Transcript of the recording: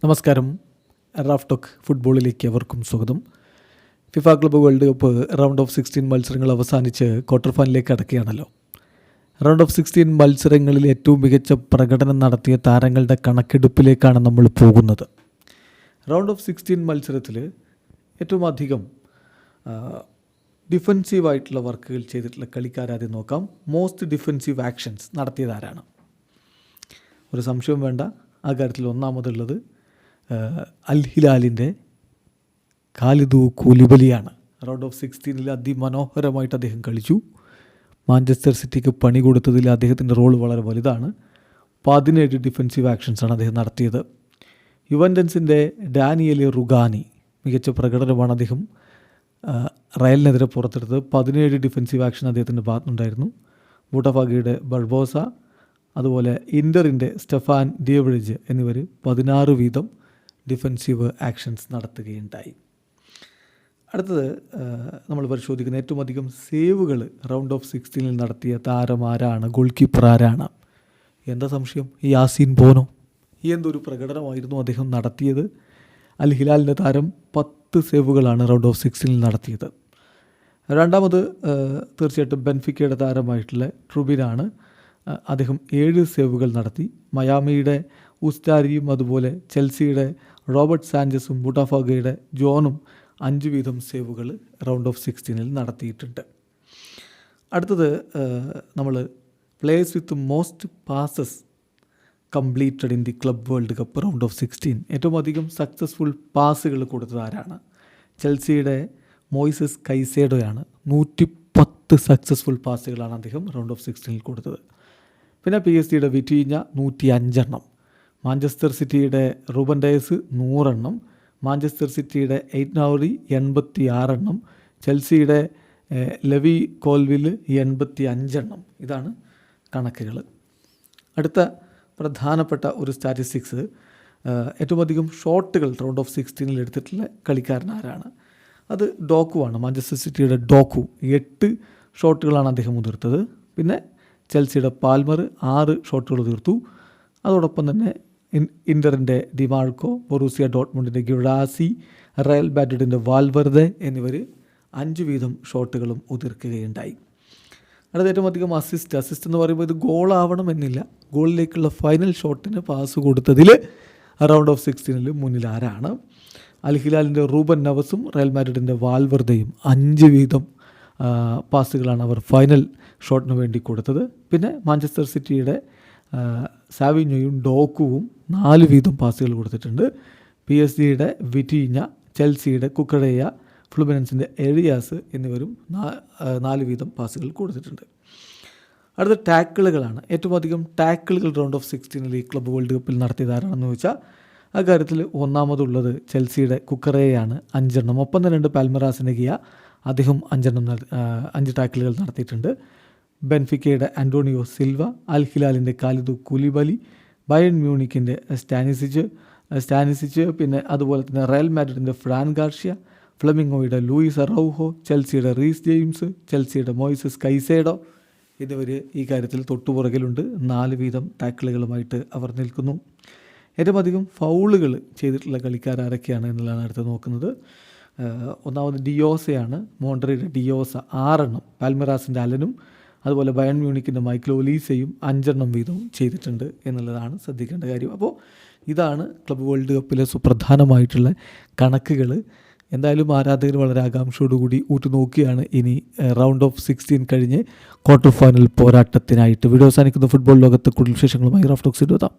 നമസ്കാരം. Raf talk ഫുട്ബോളിലേക്ക് അവർക്കും സ്വാഗതം. FIFA club world cup round of 16 മത്സരങ്ങൾ അവസാനിച്ച് ക്വാർട്ടർ ഫൈനലിലേക്ക് അടക്കുകയാണല്ലോ. റൗണ്ട് ഓഫ് 16 മത്സരങ്ങളിൽ ഏറ്റവും മികച്ച പ്രകടനം നടത്തിയ താരങ്ങളുടെ കണക്കെടുപ്പിലേക്കാണ് നമ്മൾ പോകുന്നത്. റൗണ്ട് ഓഫ് 16 മത്സരത്തിൽ ഏറ്റവും അധികം ഡിഫെൻസീവായിട്ടുള്ള വർക്കുകൾ ചെയ്തിട്ടുള്ള കളിക്കാരാദ്യം നോക്കാം. മോസ്റ്റ് ഡിഫെൻസീവ് ആക്ഷൻസ് നടത്തിയതാരാണ്? ഒരു സംശയവും വേണ്ട, ആ കാര്യത്തിൽ ഒന്നാമതുള്ളത് അൽ ഹിലാലിൻ്റെ ഖാലിദു കൂലിബലിയാണ്. റൗണ്ട് ഓഫ് 16 അതിമനോഹരമായിട്ട് അദ്ദേഹം കളിച്ചു. മാഞ്ചസ്റ്റർ സിറ്റിക്ക് പണി കൊടുത്തതിൽ അദ്ദേഹത്തിൻ്റെ റോൾ വളരെ വലുതാണ്. 17 ഡിഫെൻസീവ് ആക്ഷൻസാണ് അദ്ദേഹം നടത്തിയത്. യുവൻറ്റസിൻ്റെ ഡാനിയൽ റുഗാനി മികച്ച പ്രകടനമാണ് അദ്ദേഹം റയലിനെതിരെ പുറത്തെടുത്തത്. 17 ഡിഫെൻസീവ് ആക്ഷൻ അദ്ദേഹത്തിൻ്റെ ഭാഗത്തുനിന്നുണ്ടായിരുന്നു. ബൂട്ടഫാഗയുടെ ബൾബോസ, അതുപോലെ ഇൻ്ററിൻ്റെ സ്റ്റെഫാൻ ഡിയബ്രിഡ്ജ് എന്നിവർ 16 വീതം ഡിഫെൻസീവ് ആക്ഷൻസ് നടത്തുകയുണ്ടായി. അടുത്തത് നമ്മൾ പരിശോധിക്കുന്ന ഏറ്റവും അധികം സേവുകൾ റൗണ്ട് ഓഫ് 16 നടത്തിയ താരം ആരാണ്? ഗോൾ കീപ്പർ ആരാണ്? എന്താ സംശയം? യാസീൻ ബോനോ. എന്തൊരു പ്രകടനമായിരുന്നു അദ്ദേഹം നടത്തിയത്. അൽ ഹിലാലിൻ്റെ താരം 10 സേവുകളാണ് റൗണ്ട് ഓഫ് 16 നടത്തിയത്. രണ്ടാമത് തീർച്ചയായിട്ടും ബെൻഫിക്കയുടെ താരമായിട്ടുള്ള ട്രുബിനാണ്. അദ്ദേഹം 7 സേവുകൾ നടത്തി. മയാമിയുടെ ഉസ്റ്റാരിയും അതുപോലെ ചെൽസിയുടെ റോബർട്ട് സാഞ്ചസും ബൂട്ടാഫാഗയുടെ ജോണും 5 വീതം സേവുകൾ റൗണ്ട് ഓഫ് 16 നടത്തിയിട്ടുണ്ട്. അടുത്തത് നമ്മൾ players with most passes completed in the club world cup round of 16. ഏറ്റവും അധികം സക്സസ്ഫുൾ പാസുകൾ കൊടുത്തത് ആരാണ്? ചെൽസിയുടെ മോയിസസ് കൈസേഡോയാണ്. 110 സക്സസ്ഫുൾ പാസുകളാണ് അദ്ദേഹം റൗണ്ട് ഓഫ് 16 കൊടുത്തത്. പിന്നെ PSG വിറ്റീഞ്ഞ 105 എണ്ണം, മാഞ്ചസ്റ്റർ സിറ്റിയുടെ റൂബൻ ഡയസ് 100 എണ്ണം, മാഞ്ചസ്റ്റർ സിറ്റിയുടെ എയ്റ്റ്നൗറി 86 എണ്ണം, ചെൽസിയുടെ ലെവി കോൽവില് 85 എണ്ണം. ഇതാണ് കണക്കുകൾ. അടുത്ത പ്രധാനപ്പെട്ട ഒരു സ്റ്റാറ്റിസ്റ്റിക്സ്, ഏറ്റവും അധികം ഷോട്ടുകൾ റൗണ്ട് ഓഫ് 16 എടുത്തിട്ടുള്ള കളിക്കാരൻ ആരാണ്? അത് ഡോക്കുവാണ്. മാഞ്ചസ്റ്റർ സിറ്റിയുടെ ഡോക്കു 8 ഷോട്ടുകളാണ് അദ്ദേഹം ഉതിർത്തത്. പിന്നെ ചെൽസിയുടെ പാൽമർ 6 ഷോട്ടുകൾ തീർത്തു. അതോടൊപ്പം തന്നെ ഇൻ്ററിൻ്റെ ഡിമാർക്കോ, ബൊറൂസിയ ഡോട്ട്മുണ്ടിൻ്റെ ഗിറാസി, റയൽ മാഡ്രിഡിൻ്റെ വാൽവെർദെ എന്നിവർ 5 വീതം ഷോട്ടുകളും ഉതിർക്കുകയുണ്ടായി. അടുത്ത ഏറ്റവും അധികം അസിസ്റ്റ് എന്ന് പറയുമ്പോൾ ഇത് ഗോളാവണമെന്നില്ല. ഗോളിലേക്കുള്ള ഫൈനൽ ഷോട്ടിന് പാസ് കൊടുത്തതിൽ റൗണ്ട് ഓഫ് 16 മുന്നിൽ ആരാണ്? അൽ ഹിലാലിൻ്റെ റൂബൻ നവസും റയൽ മാഡ്രിഡിൻ്റെ വാൽവെർദയും 5 വീതം പാസുകളാണ് അവർ ഫൈനൽ ഷോട്ടിന് വേണ്ടി കൊടുത്തത്. പിന്നെ മാഞ്ചസ്റ്റർ സിറ്റിയുടെ സാവിഞ്ഞോയും ഡോക്കുവും 4 വീതം പാസുകൾ കൊടുത്തിട്ടുണ്ട്. PSG വിറ്റീഞ്ഞ, ചെൽസിയുടെ കുക്കറേയ, ഫ്ലുമിനൻസിൻ്റെ എറിയാസ് എന്നിവരും 4 വീതം പാസുകൾ കൊടുത്തിട്ടുണ്ട്. അടുത്ത ടാക്കിളുകളാണ്. ഏറ്റവും അധികം ടാക്കിളുകൾ റൗണ്ട് ഓഫ് 16 ഈ ക്ലബ്ബ് വേൾഡ് കപ്പിൽ നടത്തിയതാരാണെന്ന് ചോദിച്ചാൽ ആ കാര്യത്തിൽ ഒന്നാമതുള്ളത് ചെൽസിയുടെ കുക്കറേയാണ്, 5 എണ്ണം. ഒപ്പം തന്നെ 2 പാൽമറാസിൻ്റെ ഗിയ, അദ്ദേഹം 5 ടാക്കിളുകൾ നടത്തിയിട്ടുണ്ട്. ബെൻഫിക്കയുടെ ആൻ്റോണിയോ സിൽവ, അൽ ഹിലാലിൻ്റെ ഖാലിദു കൂലിബലി, ബയൺ മ്യൂണിക്കിൻ്റെ സ്റ്റാനിസിച്ച്, പിന്നെ അതുപോലെ തന്നെ റയൽ മാഡ്രിഡിൻ്റെ ഫ്രാൻ ഗാർഷ്യ, ഫ്ലെമിംഗോയുടെ ലൂയിസ് അറൗഹോ, ചെൽസിയുടെ റീസ് ജെയിംസ്, ചെൽസിയുടെ മോയിസസ് കൈസേഡോ എന്നിവർ ഈ കാര്യത്തിൽ തൊട്ടുപുറകിലുണ്ട്. 4 വീതം ടാക്കിളുകളുമായിട്ട് അവർ നിൽക്കുന്നു. ഏറ്റവും അധികം ഫൗളുകൾ ചെയ്തിട്ടുള്ള കളിക്കാരൊക്കെയാണ് എന്നുള്ളതാണ് അടുത്ത് നോക്കുന്നത്. ഒന്നാമത് ഡിയോസയാണ്. മോണ്ടറിയുടെ ഡിയോസ 6 എണ്ണം, പാൽമിറാസിൻ്റെ അലനും അതുപോലെ ബയൺ മ്യൂണിക്കിൻ്റെ മൈക്കിൾ ഒലീസയും 5 എണ്ണം വീതവും ചെയ്തിട്ടുണ്ട് എന്നുള്ളതാണ് ശ്രദ്ധിക്കേണ്ട കാര്യം. അപ്പോൾ ഇതാണ് ക്ലബ്ബ് വേൾഡ് കപ്പിലെ സുപ്രധാനമായിട്ടുള്ള കണക്കുകൾ. എന്തായാലും ആരാധകർ വളരെ ആകാംക്ഷയോടുകൂടി ഉറ്റുനോക്കിയാണ് ഇനി റൗണ്ട് ഓഫ് 16 കഴിഞ്ഞ് ക്വാർട്ടർ ഫൈനൽ പോരാട്ടത്തിനായിട്ട്. വീഡിയോ അവസാനിക്കുന്ന ഫുട്ബോൾ ലോകത്ത് കൂടുതൽ വിശേഷങ്ങളുമായി റാഫ് ടോക്സ് എത്താം.